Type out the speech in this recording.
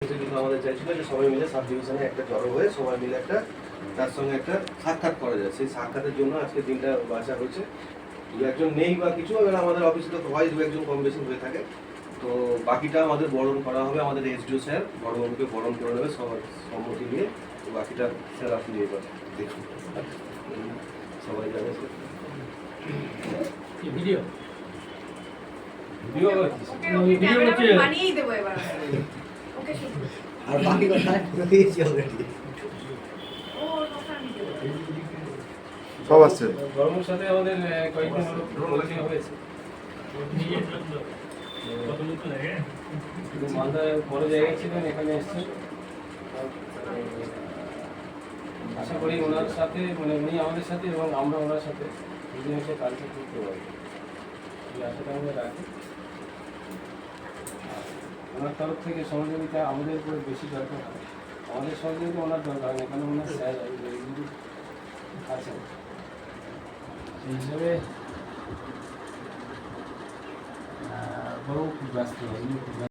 থেকে কিন্তু আমাদের চাইছিল যে সবাই মিলে সাব ডিভিশনে একটা জড়ো হয়ে সবাই মিলে একটা তার সঙ্গে একটা সাক্ষাৎ করা যায়। সেই সাক্ষাতের জন্য আজকে দিনটা বাছা হয়েছে। দু একজন নেই বা কিছু, এবার আমাদের অফিসে তো হয় দু একজন কম বেশি হয়ে থাকে। তো বাকিটা আমাদের বরণ করা হবে, আমাদের এসডিও স্যার বড়বাবুকে বরণ করে নেবে সবার সম্মতি নিয়ে। তো বাকিটা স্যার আপনি এবার দেখুন, সবাই যাবে ভিডিও ভিডিও বানিয়েই দেবো এবার। ওকে আর বাকি কথা দিয়েছি অলরেডি। ও কথা আমি দেবো। সব আসছে। গরমের সাথে আমাদের কয়েকদিন হলো হয়েছে। মালদায় বড় জায়গায় ছিলেন, এখানে এসছেন। আশা করি ওনার সাথে মানে উনি আমাদের সাথে এবং আমরা ওনার সাথে দুদিন এসে কাজটা করতে পারবো, এই আশাটা আমরা রাখি। ওনার তরফ থেকে সহযোগিতা আমাদের উপরে বেশি দরকার হয়, আমাদের সহযোগিতা ওনার দরকার নেই, কারণ ওনার স্যার আছেন। সেই হিসাবে বড় খুব ব্যস্ত, খুব ব্যস্ত।